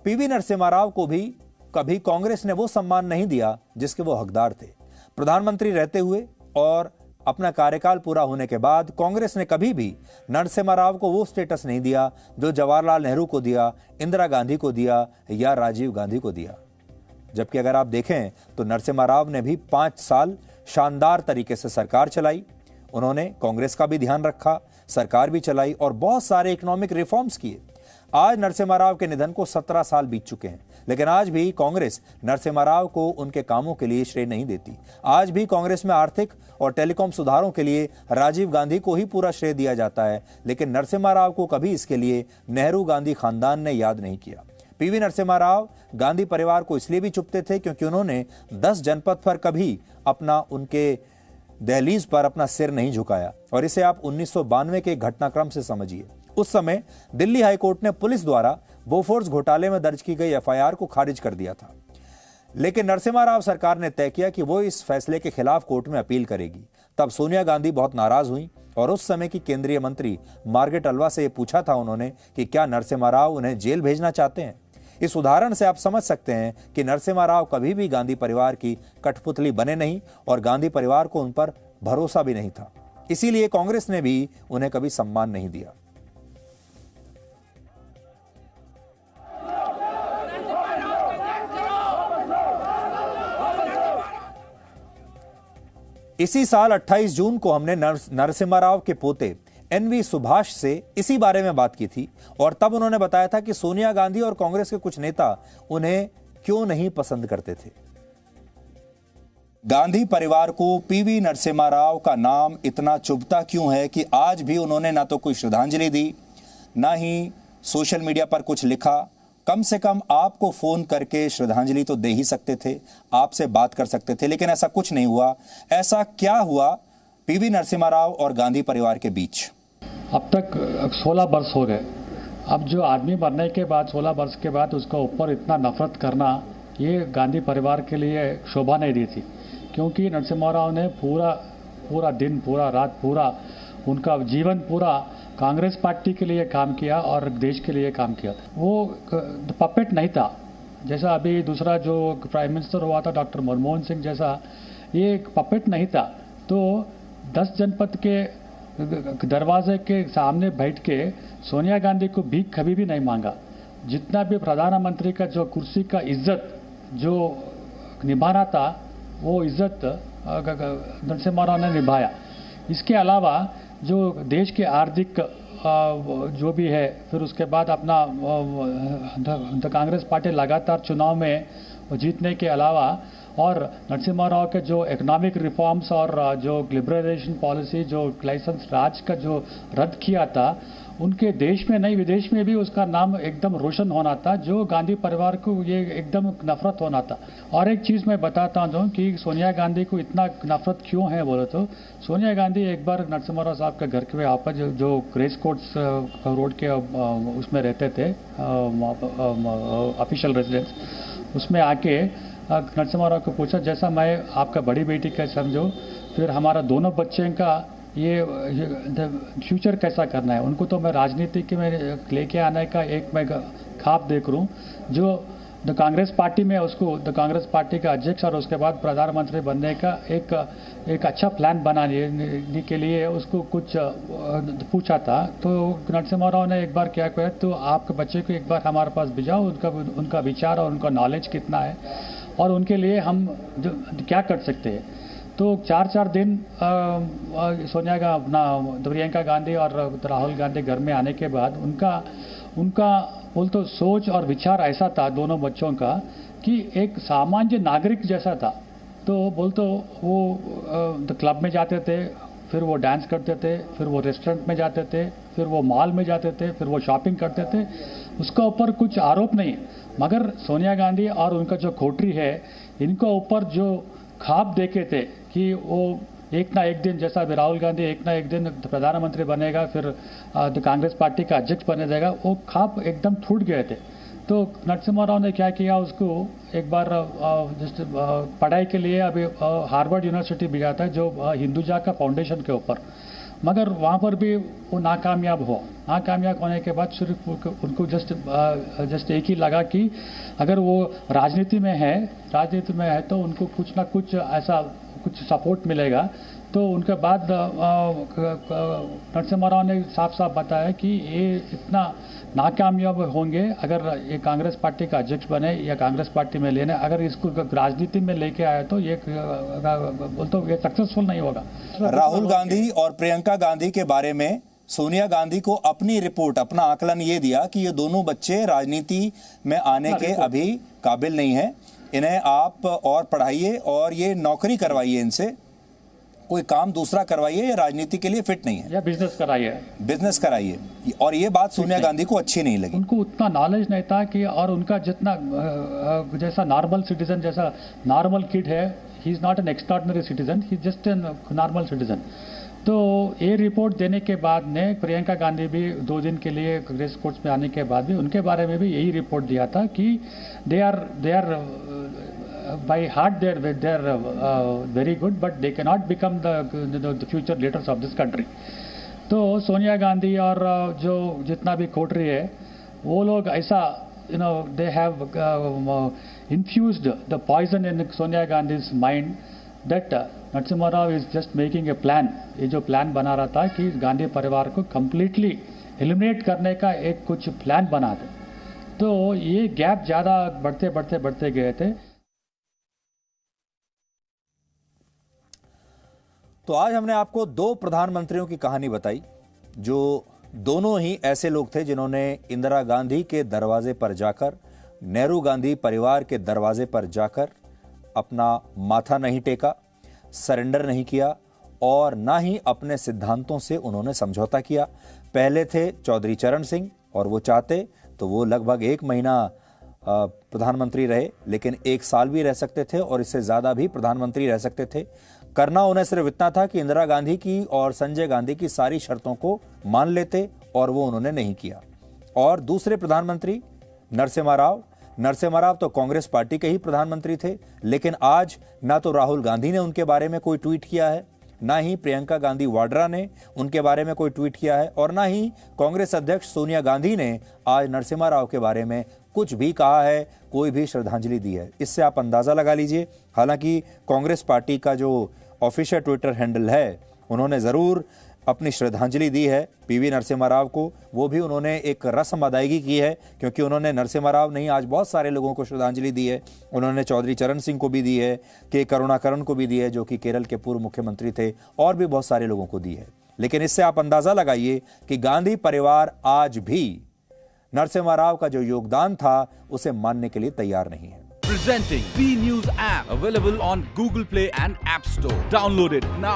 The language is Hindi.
पीवी नरसिम्हा राव को भी कभी कांग्रेस ने वो सम्मान नहीं दिया जिसके वो हकदार थे। प्रधानमंत्री रहते हुए और अपना कार्यकाल पूरा होने के बाद कांग्रेस ने कभी भी नरसिम्हा राव को वो स्टेटस नहीं दिया जो जवाहरलाल नेहरू को दिया, इंदिरा गांधी को दिया या राजीव गांधी को दिया। जबकि अगर आप देखें तो नरसिम्हा राव ने भी 5 साल शानदार तरीके से सरकार चलाई। उन्होंने कांग्रेस का भी ध्यान रखा, सरकार भी चलाई और बहुत सारे इकोनॉमिक रिफॉर्म्स किए। आज नरसिम्हा राव के निधन को 17 साल बीत चुके हैं, लेकिन आज भी कांग्रेस नरसिम्हा राव को उनके कामों के लिए श्रेय नहीं देती। आज भी कांग्रेस में आर्थिक और टेलीकॉम सुधारों के लिए राजीव गांधी को ही पूरा श्रेय दिया जाता है, लेकिन नरसिम्हा राव को कभी इसके लिए नेहरू गांधी खानदान ने याद नहीं किया। पीवी नरसिम्हा राव गांधी परिवार को इसलिए भी चुपते थे क्योंकि उन्होंने 10 जनपद पर कभी उनके दहलीज पर अपना सिर नहीं झुकाया। और इसे आप 1992 के घटनाक्रम से समझिए। उस समय दिल्ली हाईकोर्ट ने पुलिस द्वारा बोफोर्स घोटाले में दर्ज की गई एफआईआर को खारिज कर दिया था, लेकिन नरसिम्हा राव सरकार ने तय किया कि वो इस फैसले के खिलाफ कोर्ट में अपील करेगी। तब सोनिया गांधी बहुत नाराज हुई और उस समय की केंद्रीय मंत्री मार्गरेट अल्वा से पूछा था उन्होंने कि क्या नरसिम्हा राव उन्हें जेल भेजना चाहते हैं। इस उदाहरण से आप समझ सकते हैं कि नरसिम्हा राव कभी भी गांधी परिवार की कठपुतली बने नहीं और गांधी परिवार को उन पर भरोसा भी नहीं था। इसीलिए कांग्रेस ने भी उन्हें कभी सम्मान नहीं दिया। इसी साल 28 जून को हमने नरसिम्हा राव के पोते एनवी सुभाष से इसी बारे में बात की थी और तब उन्होंने बताया था कि सोनिया गांधी और कांग्रेस के कुछ नेता उन्हें क्यों नहीं पसंद करते थे। गांधी परिवार को पीवी नरसिम्हा राव का नाम इतना चुभता क्यों है कि आज भी उन्होंने ना तो कोई श्रद्धांजलि दी, ना ही सोशल मीडिया पर कुछ लिखा। कम से कम आपको फोन करके श्रद्धांजलि तो दे ही सकते थे, आपसे बात कर सकते थे, लेकिन ऐसा कुछ नहीं हुआ। ऐसा क्या हुआ पीवी नरसिम्हा राव और गांधी परिवार के बीच? अब तक 16 वर्ष हो गए। अब जो आदमी मरने के बाद 16 वर्ष के बाद उसका ऊपर इतना नफरत करना, ये गांधी परिवार के लिए शोभा नहीं दी थी, क्योंकि नरसिम्हा राव ने पूरा दिन, पूरा रात, पूरा उनका जीवन पूरा कांग्रेस पार्टी के लिए काम किया और देश के लिए काम किया। वो पपेट नहीं था, जैसा अभी दूसरा जो प्राइम मिनिस्टर हुआ था डॉक्टर मनमोहन सिंह जैसा, ये एक पपेट नहीं था। तो 10 जनपद के दरवाजे के सामने बैठ के सोनिया गांधी को भीख कभी भी नहीं मांगा। जितना भी प्रधानमंत्री का जो कुर्सी का इज्जत जो निभाना था, वो इज्जत नरसिम्हा राव ने निभाया। इसके अलावा जो देश के आर्थिक जो भी है, फिर उसके बाद अपना कांग्रेस पार्टी लगातार चुनाव में जीतने के अलावा और नरसिम्हा राव के जो इकोनॉमिक रिफॉर्म्स और जो लिबरलाइजेशन पॉलिसी, जो लाइसेंस राज का जो रद्द किया था, उनके देश में नहीं विदेश में भी उसका नाम एकदम रोशन होना था, जो गांधी परिवार को ये एकदम नफरत होना था। और एक चीज़ मैं बताता हूँ कि सोनिया गांधी को इतना नफरत क्यों है बोले तो, सोनिया गांधी एक बार नरसिम्हा राव साहब के घर के वापस जो ग्रेस कोर्ट्स रोड के उसमें रहते थे, ऑफिशियल रेजिडेंस, उसमें आके नरसिम्हा राव को पूछा, जैसा मैं आपका बड़ी बेटी का समझो, फिर हमारा दोनों बच्चे का ये फ्यूचर कैसा करना है। उनको तो मैं राजनीति के में लेके आने का एक मैं ख्वाब देख रहा हूँ, जो द कांग्रेस पार्टी में उसको द कांग्रेस पार्टी का अध्यक्ष और उसके बाद प्रधानमंत्री बनने का एक अच्छा प्लान बनाने के लिए उसको कुछ पूछा था। तो नरसिम्हा राव ने एक बार क्या कहा, तो आपके बच्चे को एक बार हमारे पास भेजाओ, उनका विचार और उनका नॉलेज कितना है और उनके लिए हम क्या कर सकते हैं। तो 4 दिन सोनिया का प्रियंका गांधी और राहुल गांधी घर में आने के बाद उनका बोल तो सोच और विचार ऐसा था दोनों बच्चों का कि एक सामान्य नागरिक जैसा था। तो बोल तो वो क्लब में जाते थे, फिर वो डांस करते थे, फिर वो रेस्टोरेंट में जाते थे, फिर वो मॉल में जाते थे, फिर वो शॉपिंग करते थे। उसका ऊपर कुछ आरोप नहीं, मगर सोनिया गांधी और उनका जो कोठरी है, इनके ऊपर जो ख्वाब देखे थे कि वो एक ना एक दिन, जैसा अभी राहुल गांधी एक ना एक दिन प्रधानमंत्री बनेगा, फिर कांग्रेस पार्टी का अध्यक्ष बने जाएगा, वो ख्वाब एकदम टूट गए थे। तो नरसिम्हा राव ने क्या किया, उसको एक बार पढ़ाई के लिए अभी हार्वर्ड यूनिवर्सिटी भेजा था, जो हिंदुजा का फाउंडेशन के ऊपर। मगर वहाँ पर भी वो नाकामयाब हुआ। नाकामयाब होने के बाद सिर्फ उनको जस्ट एक ही लगा कि अगर वो राजनीति में है तो उनको कुछ ना कुछ ऐसा कुछ सपोर्ट मिलेगा। तो उनके बाद नरसिम्हा राव ने साफ साफ बताया कि ये इतना नाकामयाब होंगे अगर ये कांग्रेस पार्टी का अध्यक्ष बने या कांग्रेस पार्टी में लेने, अगर इसको राजनीति में लेके आए तो ये सक्सेसफुल नहीं होगा। राहुल गांधी और प्रियंका गांधी के बारे में सोनिया गांधी को अपनी रिपोर्ट, अपना आकलन ये दिया कि ये दोनों बच्चे राजनीति में आने के अभी काबिल नहीं है, इन्हें आप और पढ़ाइए और ये नौकरी करवाइए, इनसे कोई काम दूसरा करवाइए, ये राजनीति के लिए फिट नहीं है, या बिजनेस कराइए। और ये बात सोनिया गांधी को अच्छी नहीं लगी। उनको उतना नॉलेज नहीं था कि, और उनका जितना जैसा नॉर्मल सिटीजन, जैसा नॉर्मल किड है, he is not an extraordinary citizen, he just an normal citizen. तो ये रिपोर्ट देने के बाद ने प्रियंका गांधी भी 2 दिन के लिए रेस कोर्स में आने के बाद भी उनके बारे में भी यही रिपोर्ट दिया था कि they are by heart they are very good, but they cannot become the future leaders of this country. तो सोनिया गांधी और जो जितना भी कोटरी है वो लोग ऐसा they have infused the poison in Sonia Gandhi's mind that Narasimha Rao is just making a plan. ये जो प्लान बना रहा था कि गांधी परिवार को completely eliminate करने का एक कुछ प्लान बना दे, तो ये गैप ज़्यादा बढ़ते गए थे। तो आज हमने आपको 2 प्रधानमंत्रियों की कहानी बताई जो दोनों ही ऐसे लोग थे जिन्होंने इंदिरा गांधी के दरवाजे पर जाकर, नेहरू गांधी परिवार के दरवाजे पर जाकर अपना माथा नहीं टेका, सरेंडर नहीं किया और ना ही अपने सिद्धांतों से उन्होंने समझौता किया। पहले थे चौधरी चरण सिंह और वो चाहते तो वो लगभग 1 महीना प्रधानमंत्री रहे, लेकिन 1 साल भी रह सकते थे और इससे ज़्यादा भी प्रधानमंत्री रह सकते थे। करना उन्हें सिर्फ इतना था कि इंदिरा गांधी की और संजय गांधी की सारी शर्तों को मान लेते और वो उन्होंने नहीं किया। और दूसरे प्रधानमंत्री नरसिम्हा राव तो कांग्रेस पार्टी के ही प्रधानमंत्री थे, लेकिन आज ना तो राहुल गांधी ने उनके बारे में कोई ट्वीट किया है, ना ही प्रियंका गांधी वाड्रा ने उनके बारे में कोई ट्वीट किया है और ना ही कांग्रेस अध्यक्ष सोनिया गांधी ने आज नरसिम्हा राव के बारे में कुछ भी कहा है, कोई भी श्रद्धांजलि दी है। इससे आप अंदाजा लगा लीजिए। हालांकि कांग्रेस पार्टी का जो ऑफिशियल ट्विटर हैंडल है उन्होंने ज़रूर अपनी श्रद्धांजलि दी है पीवी नरसिम्हा राव को, वो भी उन्होंने एक रस्म अदायगी की है क्योंकि उन्होंने नरसिम्हा राव नहीं आज बहुत सारे लोगों को श्रद्धांजलि दी है। उन्होंने चौधरी चरण सिंह को भी दी है, के करुणाकरण को भी दी है जो कि केरल के पूर्व मुख्यमंत्री थे, और भी बहुत सारे लोगों को दी है। लेकिन इससे आप अंदाजा लगाइए कि गांधी परिवार आज भी नरसिम्हा राव का जो योगदान था उसे मानने के लिए तैयार नहीं है। Presenting B News app, available on Google Play and App Store. Download it now.